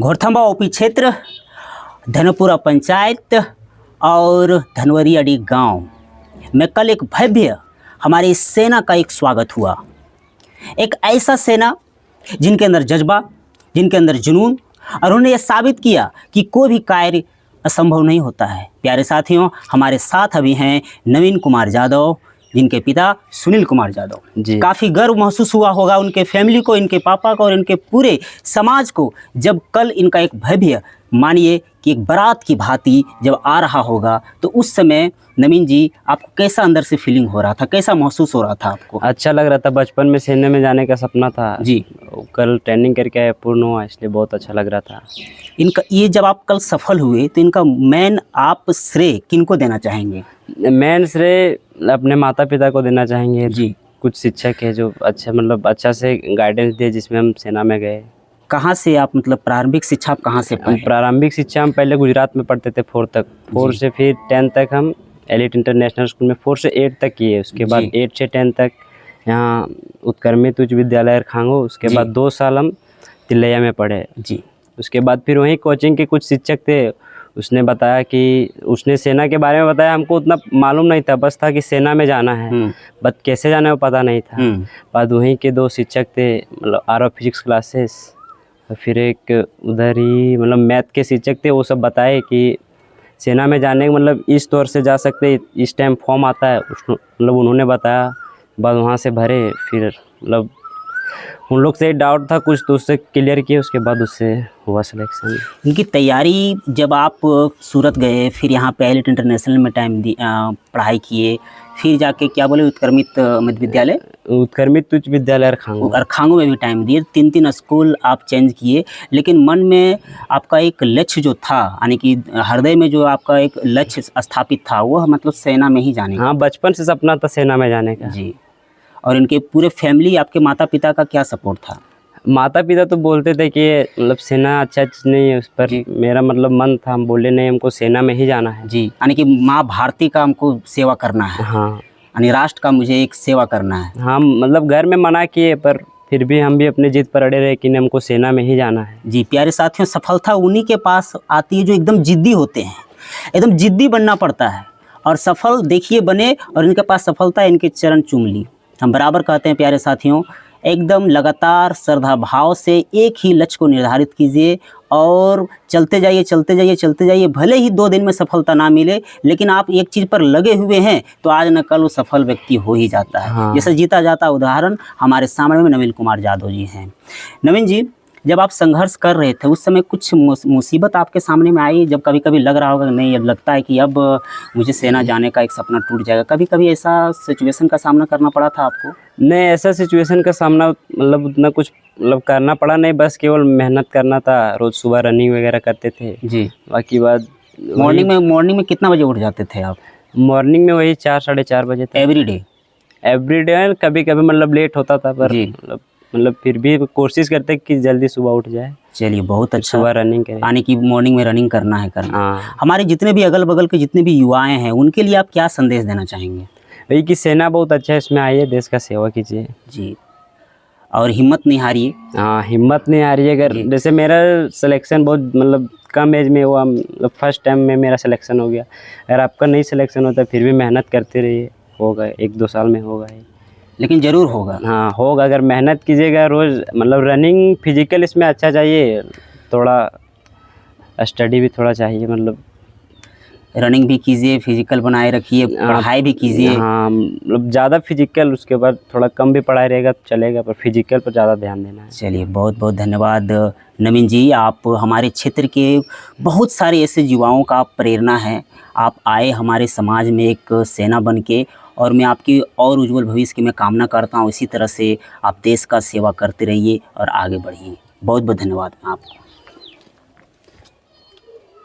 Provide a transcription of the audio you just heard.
घोरथंबा OP क्षेत्र, धनपुरा पंचायत और धनवरियाडी गांव में कल एक भव्य हमारी सेना का एक स्वागत हुआ। एक ऐसा सेना जिनके अंदर जज्बा, जिनके अंदर जुनून, और उन्होंने ये साबित किया कि कोई भी कार्य असंभव नहीं होता है। प्यारे साथियों, हमारे साथ अभी हैं नवीन कुमार यादव, जिनके पिता सुनील कुमार यादव जी। काफ़ी गर्व महसूस हुआ होगा उनके फैमिली को, इनके पापा को और इनके पूरे समाज को, जब कल इनका एक भव्य, मानिए कि एक बारात की भांति जब आ रहा होगा, तो उस समय नवीन जी आपको कैसा अंदर से फीलिंग हो रहा था, कैसा महसूस हो रहा था आपको? अच्छा लग रहा था। बचपन में सेना में जाने का सपना था जी, कल ट्रेनिंग करके आया, पूर्ण हुआ, इसलिए बहुत अच्छा लग रहा था। इनका ये जब आप कल सफल हुए तो इनका मेन आप श्रेय किनको देना चाहेंगे? मेन श्रेय अपने माता पिता को देना चाहेंगे जी। कुछ शिक्षक है जो अच्छा से गाइडेंस दिए, जिसमें हम सेना में गए। कहाँ से आप, मतलब प्रारंभिक शिक्षा आप कहाँ से पाए? प्रारंभिक शिक्षा हम पहले गुजरात में पढ़ते थे 4 तक, 4 से फिर 10 तक हम एलिट इंटरनेशनल स्कूल में 4 से 8 तक किए। उसके बाद 8 से 10 तक यहाँ उत्क्रमित उच्च विद्यालय खांगो। उसके बाद 2 साल हम तिलैया में पढ़े जी। उसके उसके बाद फिर वहीं कोचिंग के कुछ शिक्षक थे, उसने बताया कि उसने सेना के बारे में बताया। हमको उतना मालूम नहीं था, बस था कि सेना में जाना है, बट कैसे जाना है वो पता नहीं था। बाद वहीं के 2 शिक्षक थे, मतलब आर फिजिक्स क्लासेस, फिर एक उधर ही मतलब मैथ के शिक्षक थे, वो सब बताए कि सेना में जाने के मतलब इस तौर से जा सकते, इस टाइम फॉर्म आता है, मतलब उन्होंने बताया। बाद वहाँ से भरे, फिर मतलब उन लोग से डाउट था कुछ, तो उससे क्लियर किए, उसके बाद उससे हुआ सिलेक्शन। इनकी तैयारी, जब आप सूरत गए, फिर यहाँ पे एलिट इंटरनेशनल में पढ़ाई किए, फिर जाके क्या बोले उत्क्रमित मध्य विद्यालय, उत्क्रमित उच्च विद्यालय खांगो में भी टाइम दिए। 3 स्कूल आप चेंज किए, लेकिन मन में आपका एक लक्ष्य जो था, यानी कि हृदय में जो आपका एक लक्ष्य स्थापित था, वो मतलब सेना में ही जाने का। हाँ, बचपन से सपना था सेना में जाने का जी। और इनके पूरे फैमिली, आपके माता पिता का क्या सपोर्ट था? माता पिता तो बोलते थे कि मतलब सेना अच्छा चीज़ नहीं है, उस पर मेरा मतलब मन था, हम बोले नहीं, हमको सेना में ही जाना है। जी, यानी कि माँ भारती का हमको सेवा करना है। हाँ, यानी राष्ट्र का मुझे एक सेवा करना है। हाँ, मतलब घर में मना किए, पर फिर भी हम भी अपनी जिद पर अड़े रहे कि हमको सेना में ही जाना है। जी। प्यारे साथियों, सफलता उन्हीं के पास आती है जो एकदम जिद्दी होते हैं। एकदम जिद्दी बनना पड़ता है और सफल देखिए बने, और इनके पास सफलता, इनके चरण चूम ली। हम बराबर कहते हैं प्यारे साथियों, एकदम लगातार श्रद्धा भाव से एक ही लक्ष्य को निर्धारित कीजिए और चलते जाइए, चलते जाइए, चलते जाइए। भले ही 2 दिन में सफलता ना मिले, लेकिन आप एक चीज़ पर लगे हुए हैं तो आज न कल वो सफल व्यक्ति हो ही जाता है। हाँ। जैसे जीता जाता उदाहरण हमारे सामने में नवीन कुमार यादव जी हैं। नवीन जी, जब आप संघर्ष कर रहे थे उस समय कुछ मुसीबत आपके सामने में आई, जब कभी कभी लग रहा होगा नहीं, अब लगता है कि अब मुझे सेना जाने का एक सपना टूट जाएगा, कभी कभी ऐसा सिचुएशन का सामना करना पड़ा था आपको? नहीं, ऐसा सिचुएशन का सामना मतलब उतना कुछ मतलब करना पड़ा नहीं, बस केवल मेहनत करना था। रोज़ सुबह रनिंग वगैरह करते थे जी। बाकी बात मॉर्निंग में कितना बजे उठ जाते थे आप? मॉर्निंग में वही 4 साढ़े 4 बजे तक। एवरीडे कभी कभी मतलब लेट होता था, पर मतलब फिर भी कोशिश करते कि जल्दी सुबह उठ जाए। चलिए, बहुत अच्छा। सुबह रनिंग करें, यानी कि मॉर्निंग में रनिंग करना है करना। हाँ। हमारे जितने भी अगल बगल के जितने भी युवाएं हैं, उनके लिए आप क्या संदेश देना चाहेंगे? वही कि सेना बहुत अच्छा है, इसमें आइए, देश का सेवा कीजिए। जी। और हिम्मत नहीं हारिए। हाँ, हिम्मत नहीं हारिए। अगर जैसे मेरा सिलेक्शन बहुत मतलब कम एज में हुआ, मतलब फर्स्ट टाइम में मेरा सिलेक्शन हो गया। अगर आपका नहीं सिलेक्शन होता फिर भी मेहनत करते रहिए, होगा 1-2 साल में होगा ही, लेकिन ज़रूर होगा। हाँ, होगा। अगर मेहनत कीजिएगा रोज़, मतलब रनिंग फिजिकल इसमें अच्छा चाहिए, थोड़ा स्टडी भी थोड़ा चाहिए, मतलब रनिंग भी कीजिए, फिजिकल बनाए रखिए, पढ़ाई भी कीजिए। हाँ, मतलब ज़्यादा फिजिकल, उसके बाद थोड़ा कम भी पढ़ाई रहेगा तो चलेगा, पर फिजिकल पर ज़्यादा ध्यान देना है। चलिए, बहुत बहुत धन्यवाद नवीन जी। आप हमारे क्षेत्र के बहुत सारे ऐसे युवाओं का आप प्रेरणा हैं। आप आए हमारे समाज में एक सेना बन के, और मैं आपकी और उज्जवल भविष्य की मैं कामना करता हूँ। इसी तरह से आप देश का सेवा करते रहिए और आगे बढ़िए। बहुत बहुत धन्यवाद आपको।